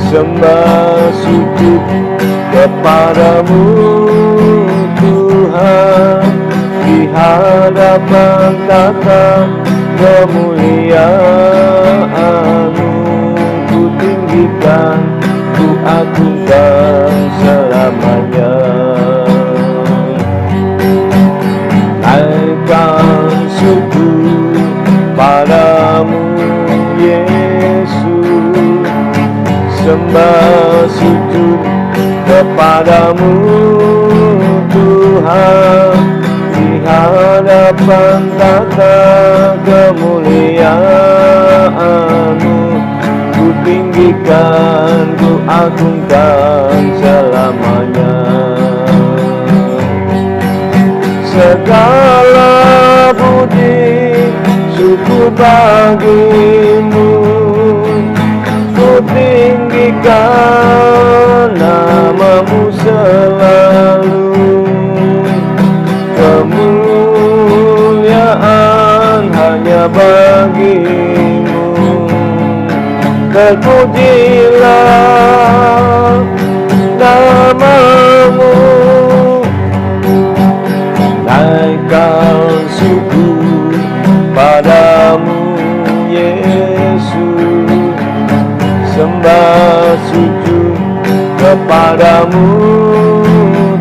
sembah sujud kepadamu Tuhan, di hadapan tata kemuliaan-Mu ku tinggikan, ku agungkan selamanya. Naikkan syukur padamu Yesus, sembah sujud kepadamu Tuhan, di hadapan tata kemuliaan-Mu ku tinggikan, ku agungkan selamanya. Segala puji syukur bagimu, ku tinggikan nama-Mu selalu. Kemuliaan hanya bagi-Mu, terpujilah nama-Mu. Naikkan syukur padamu Yesus, sembah sujud kepadamu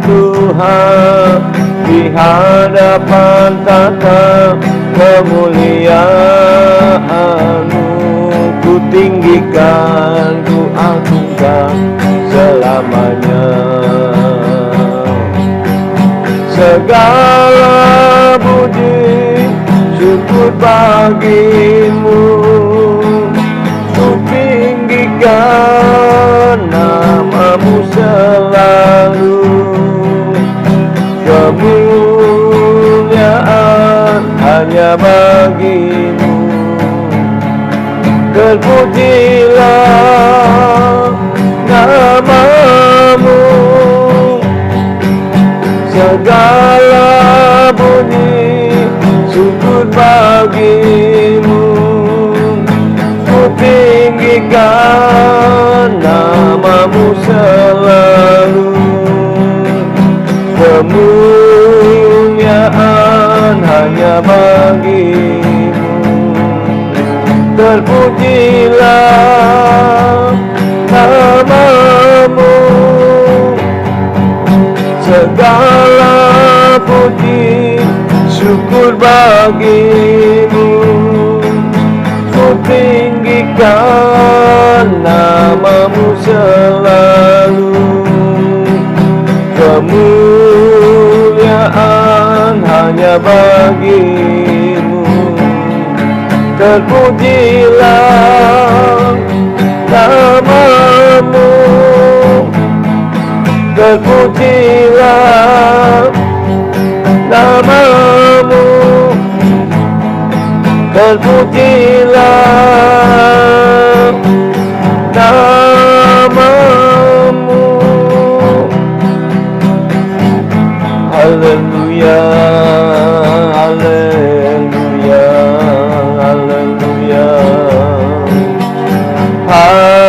Tuhan, di hadapan tata kemuliaan-Mu ku tinggikan, ku agungkan selamanya. Segala puji syukur bagi-Mu, ku tinggikan nama-Mu selalu. Kemuliaan hanya bagi-Mu, terpujilah nama-Mu. Segala puji syukur bagi-Mu, ku tinggikan nama-Mu selalu. Kemuliaan hanya bagi-Mu, terpujilah nama-Mu. Segala puji syukur bagi-Mu, ku tinggikan nama-Mu selalu. Kemuliaan hanya bagi-Mu, terpujilah nama-Mu. Terpujilah nama-Mu, terpujilah nama-Mu. Haleluya, haleluya, haleluya. Haleluya.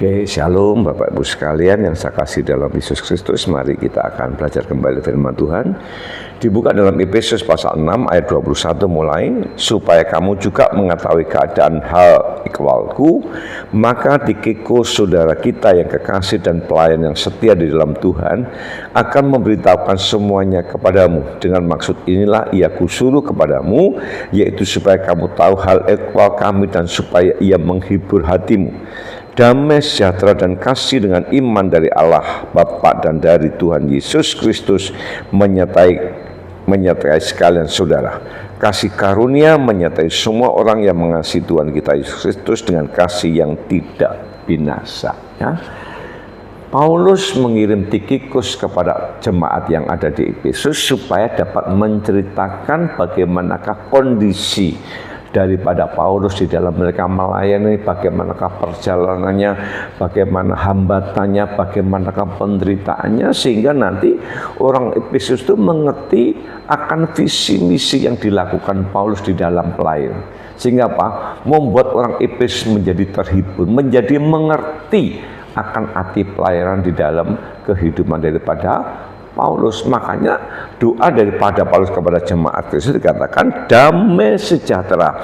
Oke, shalom Bapak Ibu sekalian yang saya kasih dalam Yesus Kristus. Mari kita akan belajar kembali firman Tuhan. Dibuka dalam Efesus pasal 6 ayat 21 mulai, supaya kamu juga mengetahui keadaan hal ikhwalku, maka Tikikus saudara kita yang kekasih dan pelayan yang setia di dalam Tuhan akan memberitahukan semuanya kepadamu. Dengan maksud inilah ia kusuruh kepadamu, yaitu supaya kamu tahu hal ikhwal kami dan supaya ia menghibur hatimu. Damai sejahtera dan kasih dengan iman dari Allah Bapa dan dari Tuhan Yesus Kristus menyertai sekalian saudara. Kasih karunia menyertai semua orang yang mengasihi Tuhan kita Yesus Kristus dengan kasih yang tidak binasa. Ya. Paulus mengirim Tikikus kepada jemaat yang ada di Efesus supaya dapat menceritakan bagaimanakah kondisi daripada Paulus di dalam mereka melayani, bagaimanakah perjalanannya, bagaimana hambatannya, bagaimanakah penderitaannya, sehingga nanti orang Efesus itu mengerti akan visi misi yang dilakukan Paulus di dalam pelayanan. Sehingga apa? Membuat orang Efesus menjadi terhibur, menjadi mengerti akan arti pelayanan di dalam kehidupan daripada Paulus. Makanya doa daripada Paulus kepada jemaat Kristus dikatakan damai sejahtera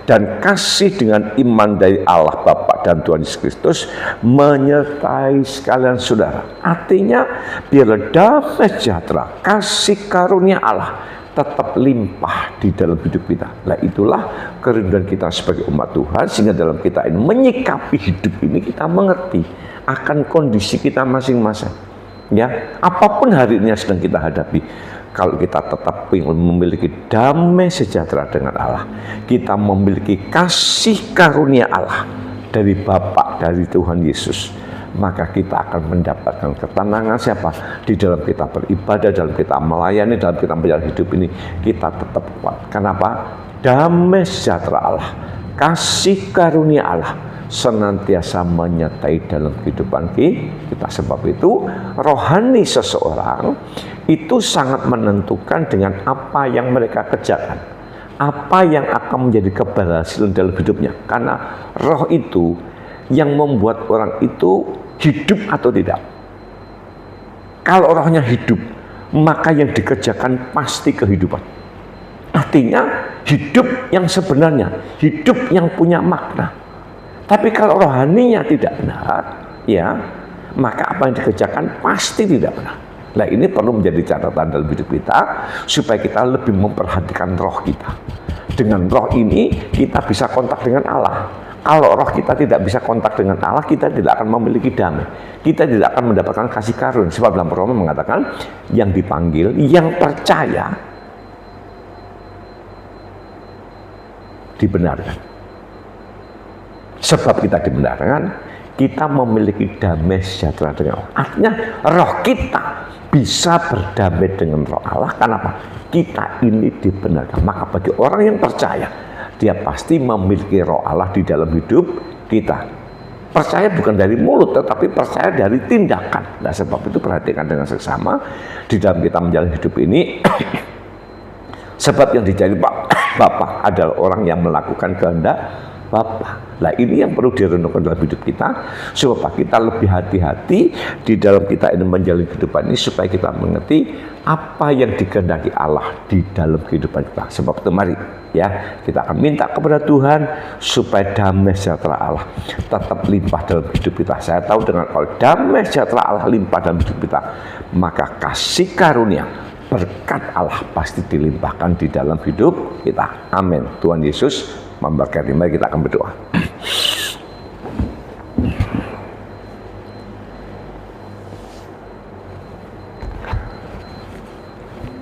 dan kasih dengan iman dari Allah Bapa dan Tuhan Yesus Kristus menyertai sekalian saudara. Artinya biarlah damai sejahtera, kasih karunia Allah tetap limpah di dalam hidup kita. Nah, itulah kerinduan kita sebagai umat Tuhan, sehingga dalam kita ini menyikapi hidup ini kita mengerti akan kondisi kita masing-masing. Ya, apapun hari ini yang sedang kita hadapi, kalau kita tetap memiliki damai sejahtera dengan Allah, kita memiliki kasih karunia Allah dari Bapa, dari Tuhan Yesus, maka kita akan mendapatkan ketenangan siapa? Di dalam kita beribadah, dalam kita melayani, dalam kita menjalani hidup ini, kita tetap kuat. Kenapa? Damai sejahtera Allah, kasih karunia Allah senantiasa menyertai dalam kehidupan kita. Sebab itu rohani seseorang itu sangat menentukan dengan apa yang mereka kerjakan, apa yang akan menjadi keberhasilan dalam hidupnya. Karena roh itu yang membuat orang itu hidup atau tidak. Kalau rohnya hidup, maka yang dikerjakan pasti kehidupan. Artinya hidup yang sebenarnya, hidup yang punya makna. Tapi kalau rohaninya tidak benar, ya, maka apa yang dikerjakan pasti tidak benar. Nah, ini perlu menjadi catatan dalam hidup kita supaya kita lebih memperhatikan roh kita. Dengan roh ini kita bisa kontak dengan Allah. Kalau roh kita tidak bisa kontak dengan Allah, kita tidak akan memiliki damai. Kita tidak akan mendapatkan kasih karunia. Sebab dalam Roma mengatakan yang dipanggil, yang percaya dibenarkan. Sebab kita dibenarkan, kita memiliki damai sejahtera dengan Allah. Artinya roh kita bisa berdamai dengan roh Allah. Kenapa? Kita ini dibenarkan. Maka bagi orang yang percaya, dia pasti memiliki roh Allah di dalam hidup kita. Percaya bukan dari mulut, tetapi percaya dari tindakan. Nah, sebab itu perhatikan dengan seksama di dalam kita menjalani hidup ini. Sebab yang dicari Bapa adalah orang yang melakukan kehendak Bapa. Nah, ini yang perlu direnungkan dalam hidup kita, supaya kita lebih hati-hati di dalam kita ini menjalani kehidupan ini, supaya kita mengerti apa yang dikehendaki Allah di dalam kehidupan kita. Sebab itu mari ya, kita akan minta kepada Tuhan supaya damai sejahtera Allah tetap limpah dalam hidup kita. Saya tahu dengan kalau damai sejahtera Allah limpah dalam hidup kita, maka kasih karunia berkat Allah pasti dilimpahkan di dalam hidup kita. Amin. Tuhan Yesus memberkati. Mari kita akan berdoa.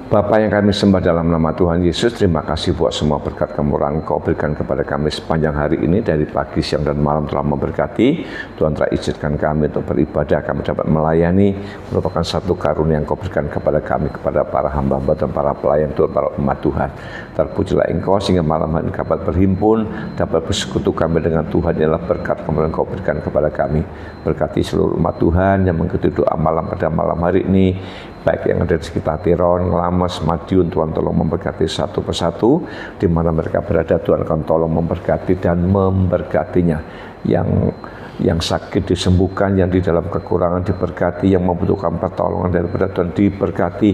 Bapa yang kami sembah dalam nama Tuhan Yesus, terima kasih buat semua berkat kemurahan Engkau berikan kepada kami sepanjang hari ini, dari pagi, siang, dan malam telah memberkati. Tuhan telah izinkan kami untuk beribadah, kami dapat melayani, merupakan satu karunia yang Engkau berikan kepada kami, kepada para hamba-hamba dan para pelayan Tuhan, para umat Tuhan. Terpujilah Engkau sehingga malam hari dapat berhimpun, dapat bersekutu kami dengan Tuhan. Ialah berkat kemurahan Engkau berikan kepada kami. Berkati seluruh umat Tuhan yang mengikuti doa malam pada malam hari ini, baik yang ada di sekitar Tiron, Ngelames, Madiun. Tuhan tolong memberkati satu persatu di mana mereka berada. Tuhan akan tolong memberkati dan memberkatinya. Yang yang sakit disembuhkan, yang di dalam kekurangan diberkati, yang membutuhkan pertolongan daripada Tuhan diberkati,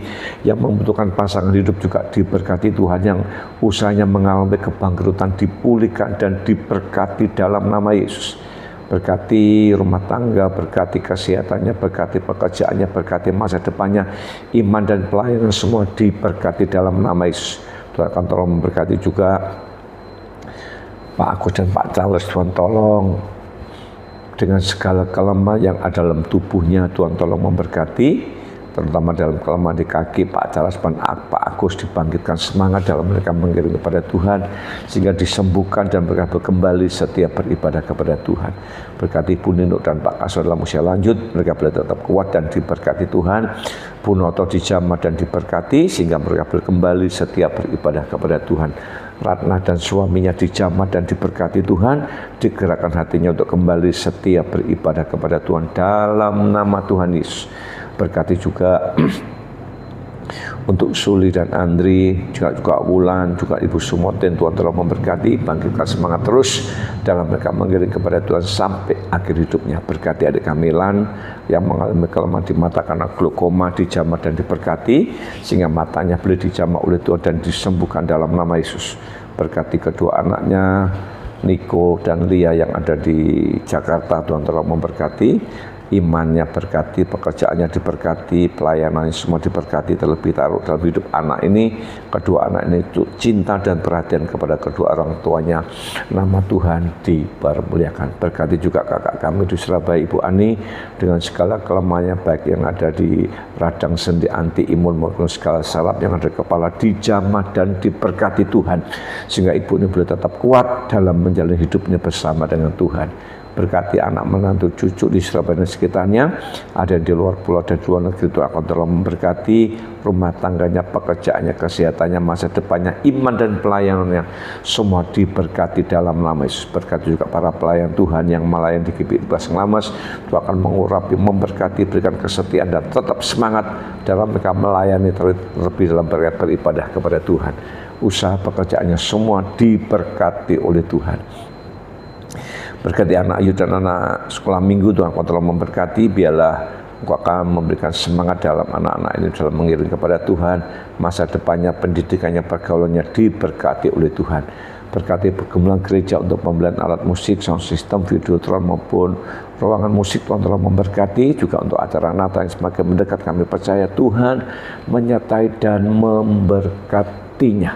yang membutuhkan pasangan hidup juga diberkati Tuhan, yang usahanya mengalami kebangkrutan dipulihkan dan diberkati dalam nama Yesus. Berkati rumah tangga, berkati kesehatannya, berkati pekerjaannya, berkati masa depannya, iman dan pelayanan semua diberkati dalam nama Yesus. Tuhan akan tolong memberkati juga Pak Agus dan Pak Charles. Tuhan tolong dengan segala kelemahan yang ada dalam tubuhnya, Tuhan tolong memberkati, terutama dalam kelemahan di kaki. Pak Charles dan Pak Agus dibangkitkan semangat dalam mereka mengiring kepada Tuhan, sehingga disembuhkan dan mereka kembali setiap beribadah kepada Tuhan. Berkati Bu Nino dan Pak Kaso dalam usia lanjut, mereka boleh tetap kuat dan diberkati Tuhan. Bu Noto dijamah dan diberkati, sehingga mereka boleh kembali setiap beribadah kepada Tuhan. Ratna dan suaminya dijamah dan diberkati Tuhan, digerakkan hatinya untuk kembali setia beribadah kepada Tuhan dalam nama Tuhan Yesus. Berkati juga untuk Suli dan Andri, juga Wulan, juga Ibu Sumoten. Tuhan telah memberkati, bangkitkan semangat terus dalam mereka mengiring kepada Tuhan sampai akhir hidupnya. Berkati adik Kamilan yang mengalami kelemahan di mata karena glaukoma, dijamah dan diberkati, sehingga matanya boleh dijamah oleh Tuhan dan disembuhkan dalam nama Yesus. Berkati kedua anaknya, Niko dan Lia yang ada di Jakarta. Tuhan telah memberkati, imannya berkati, pekerjaannya diberkati, pelayanannya semua diberkati. Terlebih taruh dalam hidup anak ini, kedua anak ini cinta dan perhatian kepada kedua orang tuanya. Nama Tuhan dipermuliakan. Berkati juga kakak kami di Surabaya, Ibu Ani, dengan segala kelemahannya, baik yang ada di radang sendi, anti imun maupun segala saraf yang ada di kepala, dijamah dan diberkati Tuhan, sehingga ibu ini boleh tetap kuat dalam menjalani hidupnya bersama dengan Tuhan. Berkati anak menantu cucu di Surabaya dan sekitarnya, ada di luar pulau dan di luar negeri. Tuhan akan telah memberkati rumah tangganya, pekerjaannya, kesehatannya, masa depannya, iman dan pelayanannya, semua diberkati dalam nama Yesus. Berkati juga para pelayan Tuhan yang melayani di GPI Baseng Lamas. Tuhan akan mengurapi, memberkati, berikan kesetiaan dan tetap semangat dalam mereka melayani, terlebih dalam beribadah kepada Tuhan. Usaha pekerjaannya semua diberkati oleh Tuhan. Berkati anak Ayu dan anak sekolah minggu, Tuhan akan telah memberkati. Biarlah Engkau akan memberikan semangat dalam anak-anak ini dalam mengiring kepada Tuhan. Masa depannya, pendidikannya, pergaulannya diberkati oleh Tuhan. Berkati pergumulan gereja untuk pembelian alat musik, sound system, videotron maupun ruangan musik. Tuhan telah memberkati juga untuk acara Natal yang semakin mendekat. Kami percaya Tuhan menyertai dan memberkatinya.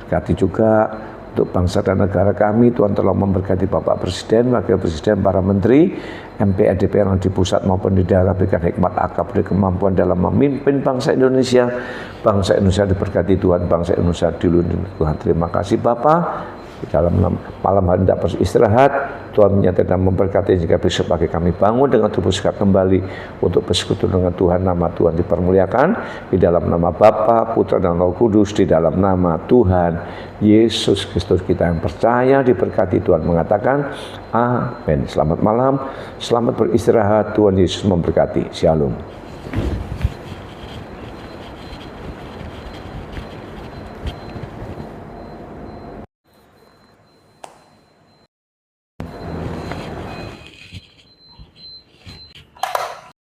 Berkati juga untuk bangsa dan negara kami. Tuhan telah memberkati Bapak Presiden, Wakil Presiden, para Menteri, MPR, DPR yang di pusat maupun di daerah. Berikan hikmat, akal, beri kemampuan dalam memimpin bangsa Indonesia. Bangsa Indonesia diberkati Tuhan, bangsa Indonesia dilindungi Tuhan. Terima kasih Bapak. Dalam malam hari tidak beristirahat, Tuhan menyertai dan memberkati jika besok pagi kami bangun dengan tubuh segar kembali untuk bersekutu dengan Tuhan. Nama Tuhan dipermuliakan di dalam nama Bapa, Putra dan Roh Kudus, di dalam nama Tuhan Yesus Kristus kita yang percaya diberkati. Tuhan mengatakan amin. Selamat malam, selamat beristirahat. Tuhan Yesus memberkati. Shalom.